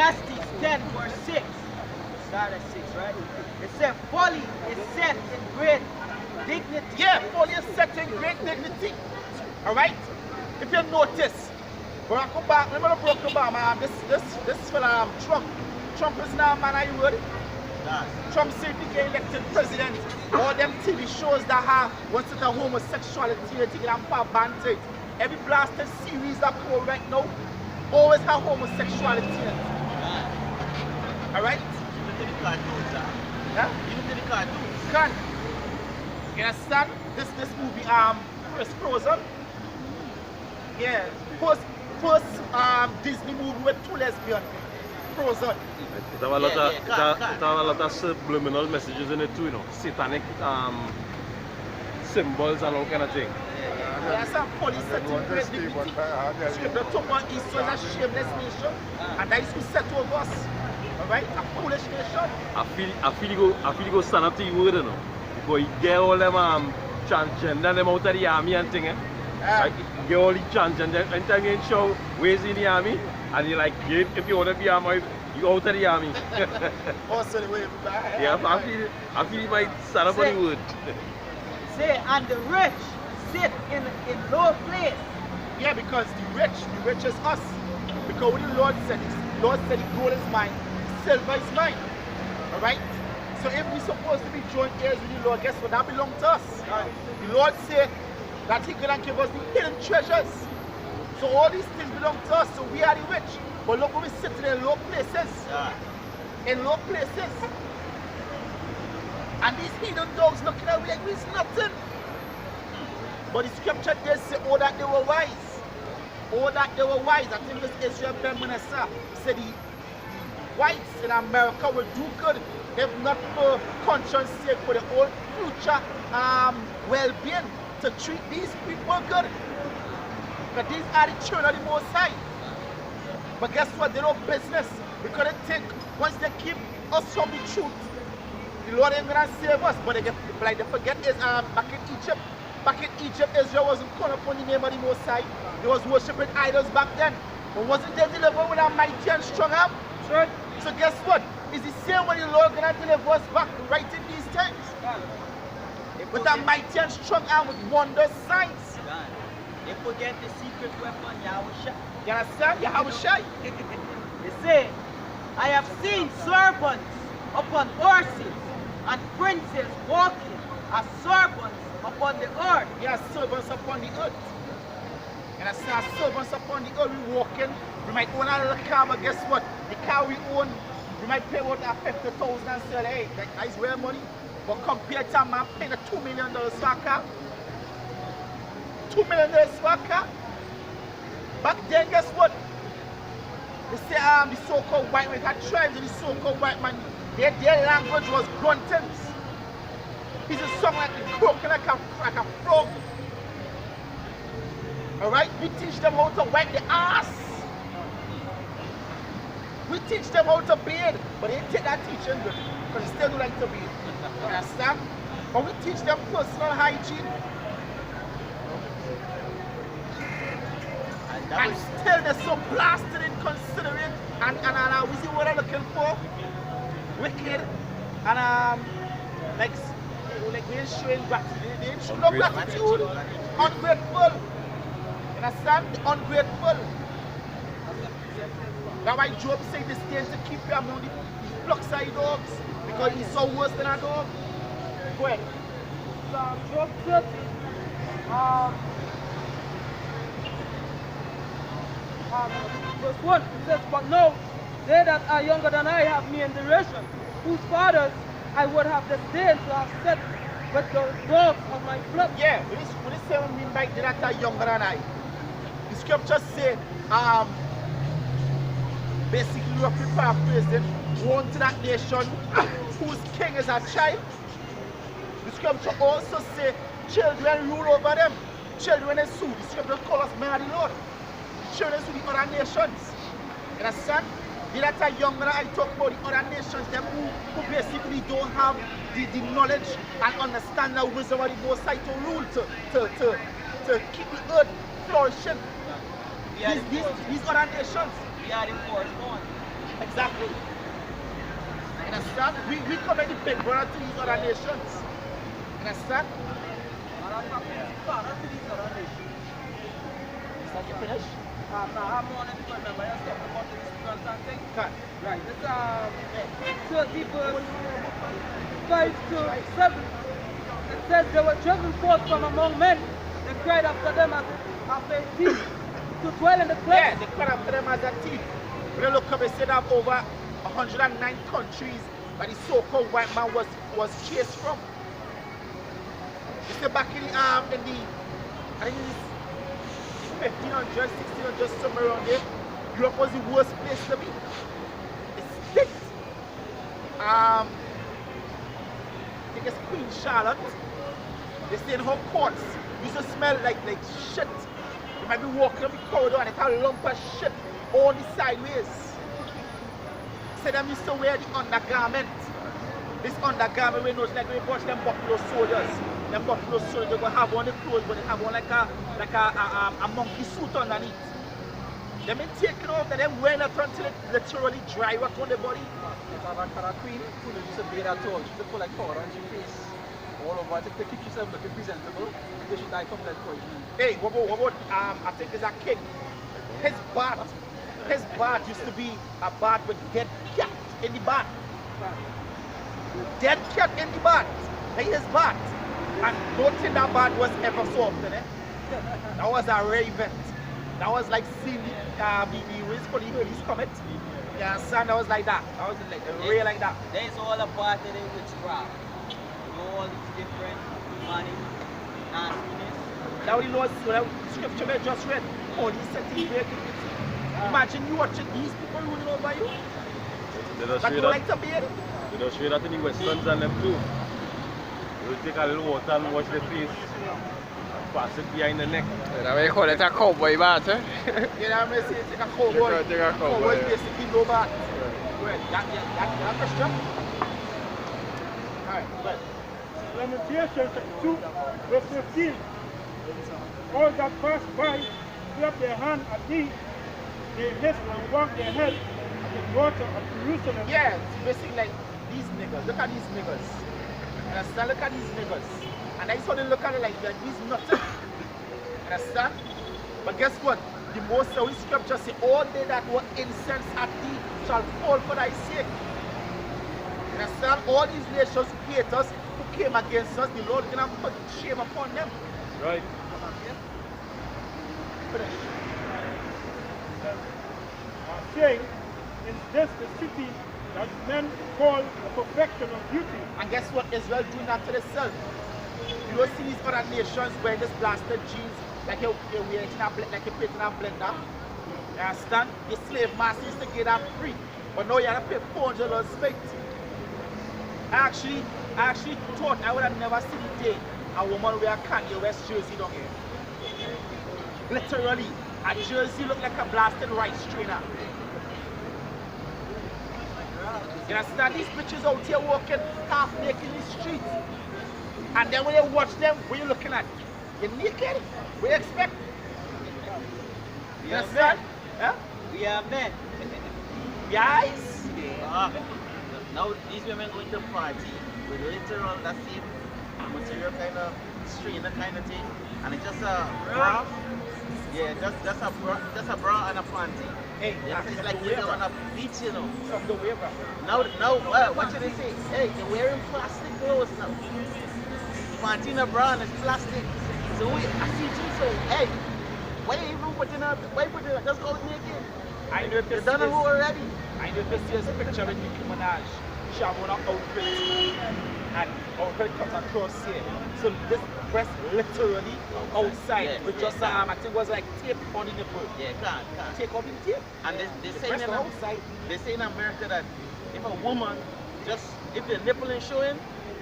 Ecclesiastes 10 verse 6. Start at 6, right? It said, folly is set in great dignity. Yeah, folly is set in great dignity. Alright? If you notice, Barack Obama, remember Barack Obama, this fella, Trump. Trump is now a man I heard. Trump said he get elected president. All them TV shows that have what's it a homosexuality, they take it and advantage. Every blasted series that come out right now always have homosexuality in it. Alright? Even to the cartoons, Yeah? Even to the cartoons. Can you understand? This movie, first Frozen. Yeah. First Disney movie with two lesbians. Frozen. It have a lot of subliminal messages in it too, you know. Satanic symbols and all kind of thing. Yeah, some police set in great dignity. Scripture took one Israel as a shameless nation, and that is who set over us. Alright? A foolish nation. I feel you go stand up to your word, you know. Because you get all them transgender them out of the army and thing, eh? Like, you get all the transgender and time you show ways in the army, and you like, if you want to be army, you out of the army. Also the way yeah, I feel you might stand up on the word. Say, and the rich sit in low place. Yeah, because the rich is us. Because what the Lord said, the gold is mine, silver is mine. Alright? So if we're supposed to be joint heirs with the Lord, guess what? That belongs to us. The Lord said that He's gonna give us the hidden treasures. So all these things belong to us, so we are the rich. But look, we're sitting in low places. In low places. And these heathen dogs looking at we like it's nothing. But the scripture does say, oh, that they were wise. Oh, that they were wise. I think this Israel Ben Manasseh said the whites in America will do good if not for conscience sake, for the whole future well-being, to treat these people good. Because these are the children of the Most High. But guess what? They don't business. Because they think once they keep us from the truth, the Lord ain't gonna save us. But they forget is back in Egypt. Back in Egypt, Israel wasn't calling upon the name of the Most High. They was worshipping idols back then. But wasn't they delivered with a mighty and strong arm? Sure. So guess what? It's the same way the Lord gonna deliver us back right in these times. With a mighty and strong arm with wonders, signs. They forget the secret weapon, Yahweh. You understand? Yahweh. They say, I have seen serpents upon horses and princes walking as serpents upon the earth. We are servants upon the earth. And I say servants upon the earth, we walking. We might own a little car, but guess what? The car we own, we might pay about $50,000 and say, hey, that is real money. But compared to a man paying $2 million for a car, $2 million for a car. Back then, guess what? They say the so-called white man, had tribes of the so-called white man, their language was gruntings. He's a song like a croak, like a frog. Alright? We teach them how to wipe the ass. We teach them how to bathe, but they take that teaching good, because they still don't like to bathe. You understand? But we teach them personal hygiene. And still they're so blasted inconsiderate and we see what I'm looking for. Wicked and like we ain't showing gratitude. They ain't showing no gratitude. Ungrateful. You understand? The ungrateful. That's why Job said this thing to keep you among the flocks of the dogs, because he's so worse than a dog. Go ahead. Job 30. Verse 1, it says, but no, they that are younger than I have me in derision, whose fathers I would have disdained to have set with the dogs of my flock. Yeah, what is saying mean by they that are younger than I? The scriptures say, basically roughly paraphrasing, one to that nation whose king is a child. The scripture also say, children rule over them. Children is who? The scripture call us men of the Lord. Children to the other nations. You understand? They that are younger, I talk about the other nations, them who basically don't have the knowledge and understand the wisdom of the Most High to rule, to keep the earth flourishing. These other nations. We are the firstborn. Exactly. You understand? We come as the big brother to these other nations. You understand? And I'm not father to these other nations. Is that you finished? No, I'm on it because remember you're talking about the disturbance and thing. Cut. Right, this 30 verse 5 to 7. It says they were driven forth from among men. They cried after them as after a thief to dwell in the Yeah, clefts. they cut after them as a thief. When they look up, they said that over 109 countries that the so-called white man was chased from. You see back in the I think it's 1500s, 1600s, somewhere around there, Europe was the worst place to be. It stinks. I think it's Queen Charlotte. They say in her courts used to smell like shit. You might be walking up the corridor and it's a lump of shit all the sideways. Say them used to wear the undergarment. This undergarment we know like we watch them buffalo soldiers. Them buffalo soldiers they go have on the clothes but they have on like a monkey suit underneath. They may take it off and then wear it until it literally dry out on the body. If I had a queen, who used to bathe at all, she used to put like powder on your face. All over to keep yourself looking presentable. They should die from blood poisoning. Hey, what about I think there's a king. His bath used to be a bath with dead cat in the bath. Dead cat in the bath. Like his bath. And nothing that bad was ever so often, eh? That was a rare event. That was like seeing the race for the Hurley's comet. You understand? That was like that. That was like rare like that. There's all a part of the witchcraft. All these different money, nastiness. Now the Lord, when scripture we just read, all these settings where imagine you watching these people ruling over you. They don't That show you that. like to bathe. They don't show that in the westerns and them too. You take a little water and wash the face. And pass it behind the neck. That's why you call it a cowboy bath, eh? You know what I'm saying? It's like a cowboy. Take a cowboy, yeah. Basically no bath. Well, that question. Alright, but Lamentations 2, verse 15. All that pass by clap their hand at thee, they lift and wag their head at the daughter of Jerusalem. yeah, it's basically like these niggas. Look at these niggas. Understand? Look at these niggas. And that's how they look at it like these nothing. Understand? But guess what? The most holy scripture say, all they that were incensed at thee shall fall for thy sake. Understand? All these nations who hate us, who came against us, the Lord is going to put shame upon them. Right. Finish. Saying, is this the city that men call the perfection of beauty? And guess what? Israel doing that to themselves. You don't see these other nations wearing this blasted jeans like you're wearing like you're putting a blender. You understand? The slave master used to get that free. But now you have to pay $400 freight. I actually thought I would have never seen a day a woman wear Kanye West jersey down here. Literally, a jersey look like a blasted rice strainer. You understand? These bitches out here walking half naked in the streets. And then when you watch them, what you looking at? You're naked? What you expect? We are Understand? men. Huh? We are men. Guys? Now these women going to party with literal that same material kind of strainer kind of thing, and it's just a bra. Yeah, just a bra and a panty. Hey, It's like you're on a beach, you know. From the waiver. Now, what should they say? Hey, they're wearing plastic clothes now. Panty and a bra and it's plastic. So I see you say, hey, why you even putting up? Why you putting up? Just go naked. I know if You this done it is, already. I know this is a picture with Nicki Minaj. She have on her outfit and outfit comes across here. So this breast literally outside Yeah, with yeah, just I think it was like tape on the nipple. Yeah, can't. Take off the tape. And they The say breast in outside. they say in America that if a woman if the nipple is showing,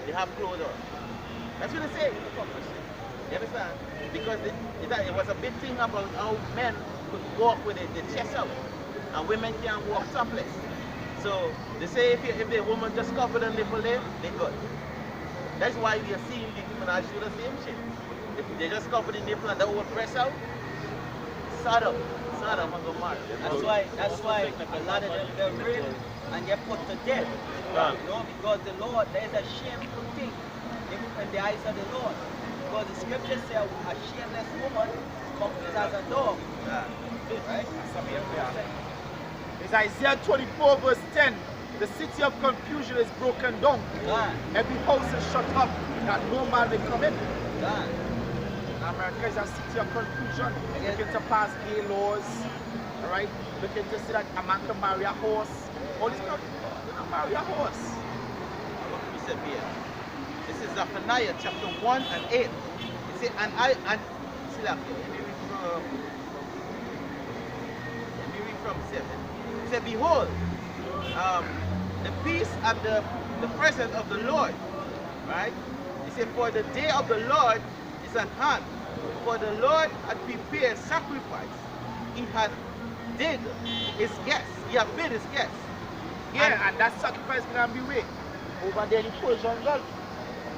they have clothes on. That's what they say. You understand? Because it was a big thing about how men could walk with the chest out and women can't walk topless. So they say if the woman just cover the nipple there, they good. That's why we are seeing the women do the same shit. If they just cover the nipple and the whole press out, Sodom and Gomorrah. That's why a lot of them get raped and get put to death. Yeah. You know, because the Lord, there is a shameful thing in the eyes of the Lord. Because the scriptures say a shameless woman is as a dog. Right? It's Isaiah 24 verse 10. The city of confusion is broken down. Every house is shut up that no man may come in. America is a city of confusion. Looking to pass gay laws. Alright? Looking to see that a man can marry a horse. All these people can marry a horse. This is Zephaniah chapter 1 and 8. It says, let me read from 7. It said, behold, the peace and the presence of the Lord. Right? He said, for the day of the Lord is at hand. For the Lord had prepared sacrifice. He had did his guests. He had bid his guests. Yeah, and that sacrifice gonna be way over there in the Persian Gulf.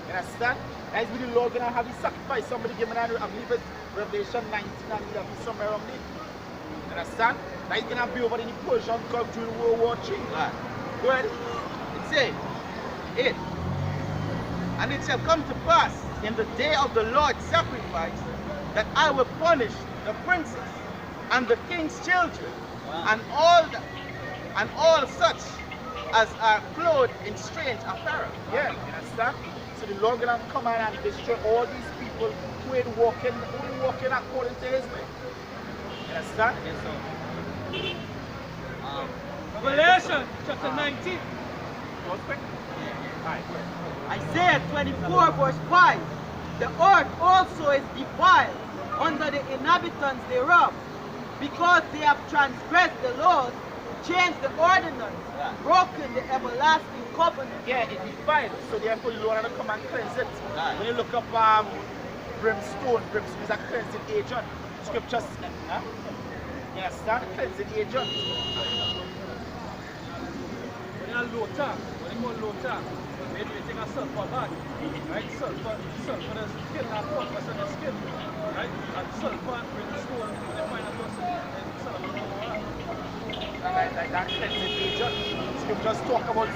You understand? That's where the Lord gonna have his sacrifice. Somebody give me that, I believe it's Revelation 19 and 11, somewhere around there. You understand? That's gonna be over in the Persian Gulf during World War III. Right. Go ahead. It says, 8. And it shall come to pass in the day of the Lord's sacrifice that I will punish the princes and the king's children and all such as are clothed in strange apparel. Yeah, you understand? So the Lord gonna come out and destroy all these people who ain't walking according to his way. You understand? Revelation chapter 19. Isaiah 24 verse 5. The earth also is defiled under the inhabitants thereof, because they have transgressed the laws, changed the ordinance, broken the everlasting covenant. Yeah, it defiled. So therefore the Lord gonna come and cleanse it. When you look up brimstone is a cleansing agent. Scriptures, you understand? Cleansing agent. When you low tap, when you go low tap, maybe you take a sulfur bag, right? Sulfur the skin, not focus on the skin, right? And sulfur and brimstone, when you find a person and sulfur Like that cleansing agent. Scriptures talk about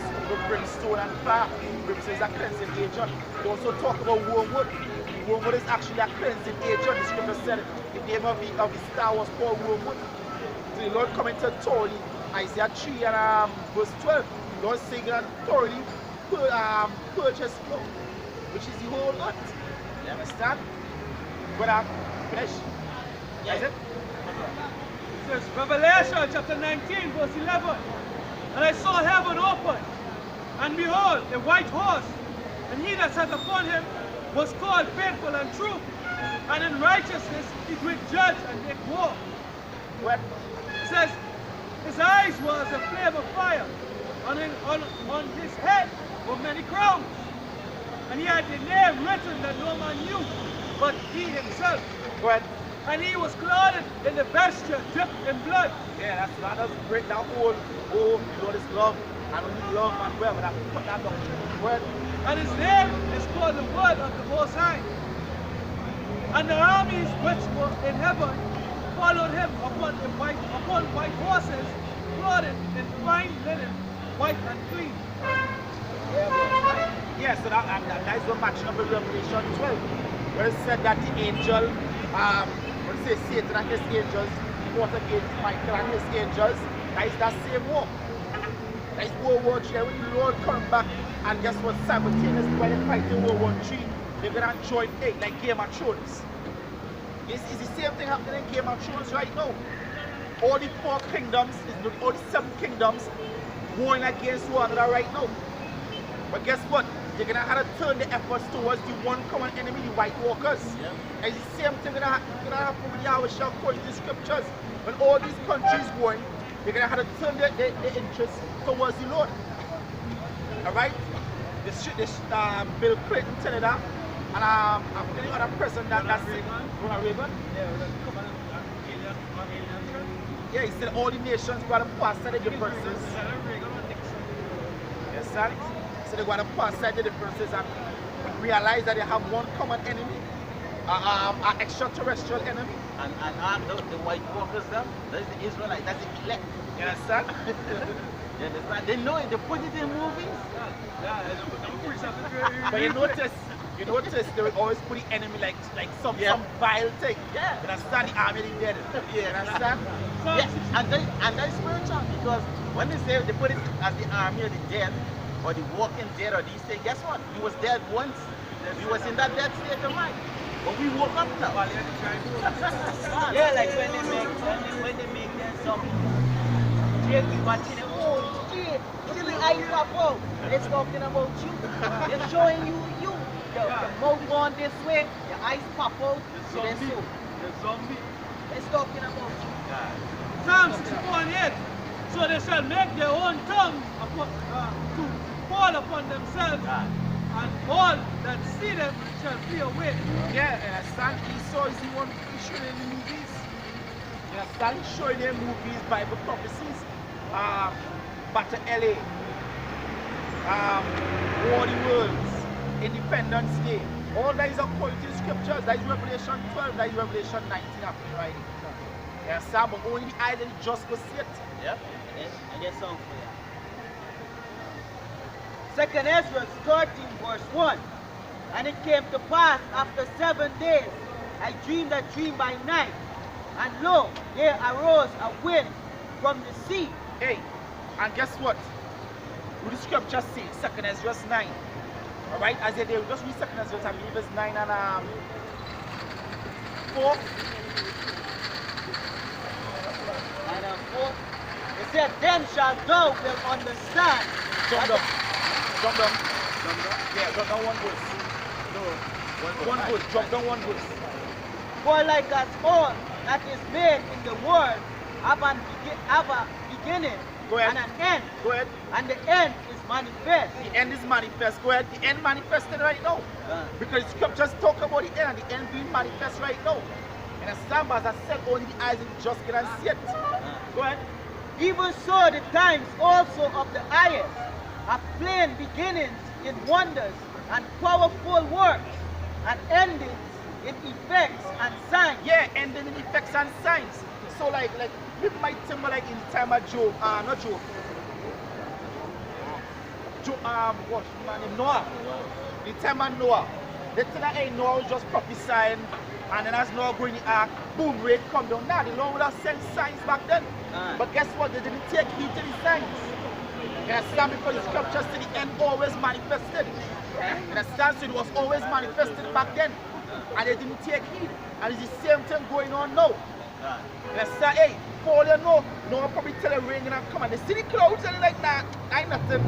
brimstone and fire. Brimstone is a cleansing agent. They also talk about wormwood. Wormwood is actually a cleansing agent. The scripture said the name of the star was called wormwood. So the Lord commented thoroughly, Isaiah 3 and verse 12. The Lord saying that thoroughly purge his flow, which is the whole lot. You understand? When I finish, is it? It says Revelation chapter 19 verse 11. And I saw heaven open, and behold, a white horse, and he that sat upon him was called faithful and true, and in righteousness he did judge and make war. What? It says, his eyes were as a flame of fire, on his head were many crowns, and he had the name written that no man knew, but he himself. Go ahead. And he was clothed in the vesture dipped in blood. Yeah, that doesn't break that whole, oh, the Lord is love, and only love and well, but I put that down. Go ahead. And his name is called the Word of the Most High. And the armies which were in heaven followed him upon white horses, clothed in fine linen, white and clean. Yeah, so that is what matching up with Revelation 12, where it said that the angel, when it says Satan and his angels fought against Michael and his angels, that is that same war. That is World War III. When the Lord come back, and guess what? Simultaneously while they're fighting World War III, they're gonna join it like Game of Thrones. It's the same thing happening in Game of Thrones right now. All the 4 kingdoms, all the 7 kingdoms warring against one another right now. But guess what? They're gonna have to turn the efforts towards the one common enemy, the White Walkers. Yeah. And the same thing gonna happen with Yahweh according to the scriptures. When all these countries warring, they're gonna have to turn their interests towards the Lord. Alright? This Bill Clinton telling that, and I'm telling other person that's Ronald Reagan. Yeah, he said all the nations got to pass the differences. Yes, sir. So they got to pass the differences and realize that they have one common enemy, an extraterrestrial enemy. and all the white walkers them, that's the Israelites, that's the elect. You understand? You understand? They know it, they put it in movies. But you notice they will always put the enemy like some vile thing. Yeah. You understand? The army is dead. You understand? Yeah, and that's spiritual because when they say they put it as the army or the dead or the walking dead or these things, guess what? We was dead once. We was in that dead state of mind. But we woke up now. Yeah, like when they make them some drink, you watching it, oh shit, look at the eyes pop out. They're talking about you. They're showing you. Your mouth going this way, your eyes pop out, The zombie. they're talking about you. Psalm 64:8. So they shall make their own tongues to fall upon themselves, and all that see them shall flee away. Yeah, and understand? Esau is the one who showing in the movies. You understand? Showing in movies, Bible prophecies. Battle LA. War the Worlds. Independence Day. All that is according to the scriptures. That is Revelation 12, that is Revelation 19 happening right now. You understand? But only the eyes of the just will see it. Yep. And there's song for you. 2 Ezra 13 verse 1. And it came to pass after 7 days, I dreamed a dream by night, and lo, there arose a wind from the sea. Hey, and guess what? What the scripture say? 2 Ezra 9. Alright, as they just read 2 Ezra, I believe it's 9 and 4. And 4. It said, then shalt thou will understand. Jump down. Jump down. Yeah, jump down one verse. No, one verse. Jump down one verse. For like as all that is made in the world have a beginning Go ahead. and an end, Go ahead. and the end is manifest. The end is manifest. Go ahead. The end manifested right now. Because the scriptures talk about the end and the end being manifest right now. And as Sam as I said, only the eyes of the just can see it. Go ahead. Even so the times also of the highest are plain beginnings in wonders and powerful works, and endings in effects and signs. Yeah, ending in effects and signs. So like people might think like in the time of Job, not Job. What man named Noah. The time of Noah. The thing that ain't Noah was just prophesying, and then as Noah going in the ark, boom, rain come down. Now the Lord would have sent signs back then. But guess what? They didn't take heed to the signs. You understand? Because the scriptures to the end always manifested. You understand? So it was always manifested back then. And they didn't take heed. And it's the same thing going on now. You understand? Hey, Paul, you know, Noah probably tell the rain and come and they see the clouds and they're like, nah, ain't nothing.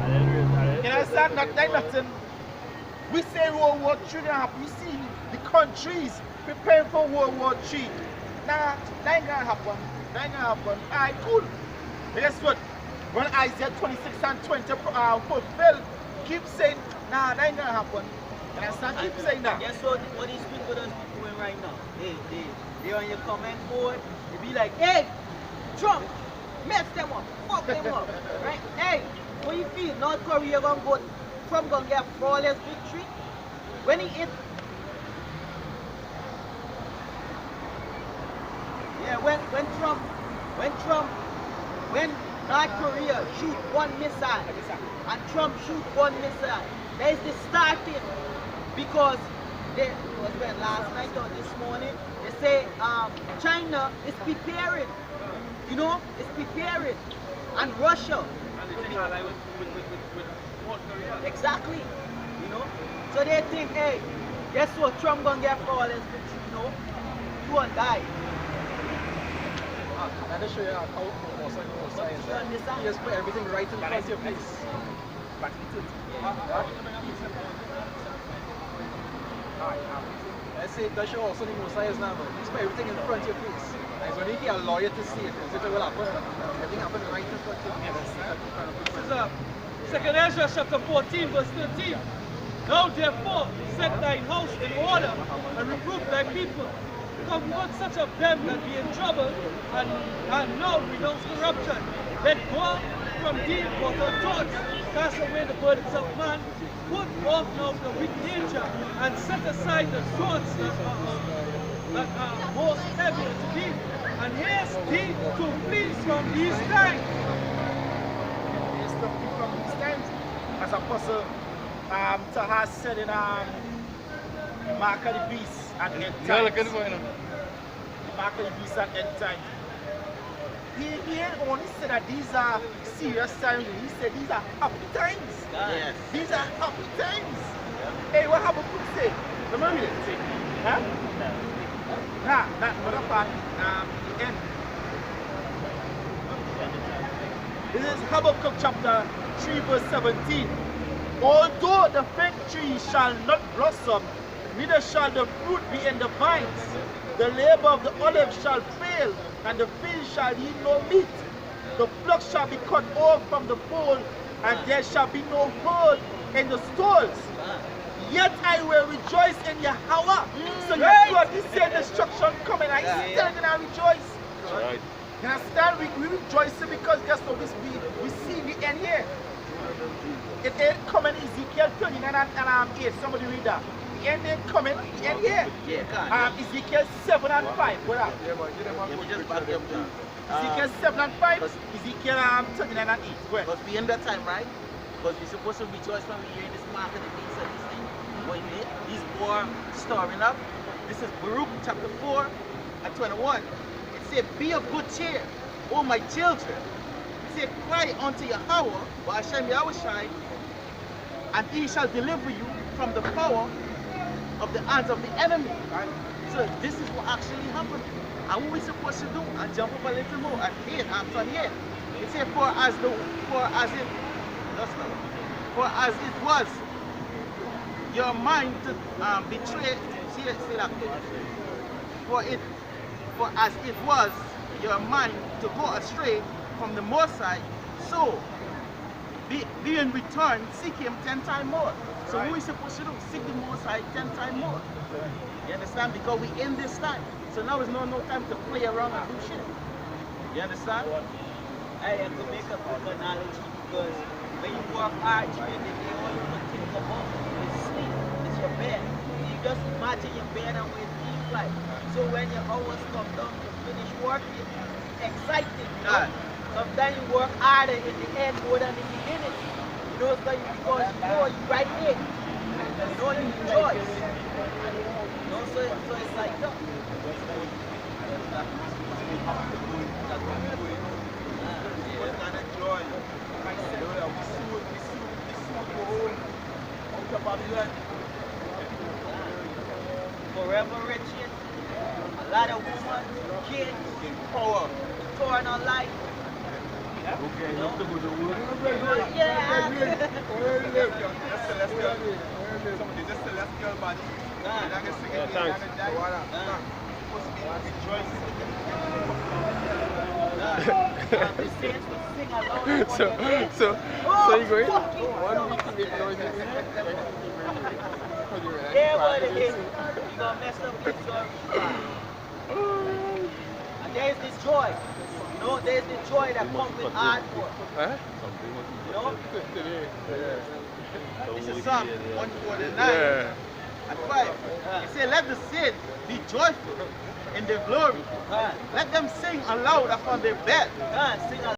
You understand? Ain't nothing. We say World War III gonna happen. We see the countries preparing for World War III. Nah, that ain't gonna happen. That ain't gonna happen. Alright, cool. But guess what? When Isaiah 26 and 20 fulfill, keep saying, nah, that ain't gonna happen. And I start keep saying that. Guess what these people are doing right now? They on your comment board, they be like, hey, Trump, mess them up, fuck them up. Right? Hey, what you feel? North Korea gonna go, Trump gonna get flawless victory? When he hit, yeah, when North Korea shoot one missile and Trump shoot one missile, that is the starting. Because they was when last night or this morning, they say China is preparing. You know, it's preparing. And Russia. Exactly. You know? So they think, hey, guess what? Trump gonna get flawless victory, you know? You won't die. Let me show you how he has put everything right in front of your face. Back to it. Let's say that show also the Messiah is now. He's put everything in front of your face. And it's only a lawyer to see it. If it will happen, everything happened right in front of you. This is 2 Ezra chapter 14 verse 13. Now therefore set thine house in order and reprove thy people. Confront such of them that be in trouble, and now renounce corruption. Let go from thee mortal thoughts, cast away the burdens of man, put off now the weak nature, and set aside the thoughts that are most heavier to thee, and haste thee to flee from these times. It's the people of these times. As Apostle Tahas said in Mark of the Beast at end times. Mark of the Beast at end times. He ain't only said that these are serious times, he said these are happy times. Yes. These are happy times. Hey, what Habakkuk say? Remember it? Huh? Nah, not another part. The end. This is Habakkuk chapter 3 verse 17. Although the fig tree shall not blossom, neither shall the fruit be in the vines, the labor of the olive shall fail, and the field shall yield no meat. The flock shall be cut off from the fold, and there shall be no herd in the stalls. Yet I will rejoice in Yahweh. So guess what? He said destruction coming. I stand and I rejoice. Right. You understand? We rejoicing because guess what? We see the end here. It ain't coming Ezekiel 39 and 8. Somebody read that. The end ain't coming. The end here. Yeah, Ezekiel 7 and 5. What up? we just back up John. Ezekiel 7 and 5. Ezekiel 39 and 8. Go ahead. Because we in that time, right? Because we're supposed to rejoice when we hear this mark of the beast and this thing. When these war storing up. This is Baruch chapter 4 and 21. It said, be of good cheer, O my children. It said, cry unto Yahweh, or Hashem Yahushai, and he shall deliver you from the power of the hands of the enemy. Right? So this is what actually happened. And what we're supposed to do, and jump up a little more, and here, after here. It said, for as it was your mind to betray, see that? For as it was your mind to go astray from the Most High, so be in return, seek him 10 times more. So what we supposed to do? Seek the Most High 10 times more. You understand? Because we in this time. So now is no time to play around and do shit. You understand? I have to make a quick analogy because when you work hard during the day, all you can think about is sleep. It's your bed. You just imagine your bed and where it feels like. So when your hours come down to finish working, it's exciting. You know? Sometimes you work harder in the end more than in the beginning. You know, so because you know you right there. You know you enjoy. You know, so it's like that. Forever Richard, a lot of women, kids, power, torn on life. Okay, you have to go to work. Yeah. The saints will sing along. So you going? 1 week to make noise. Yeah, what it is. You're going to mess up your story. And there's this joy. You know, there's the joy that comes with hard work. Huh? You know? This is Psalm 149 and 5. It says, let the saints be joyful in their glory. Let them sing aloud upon their bed. Sing aloud.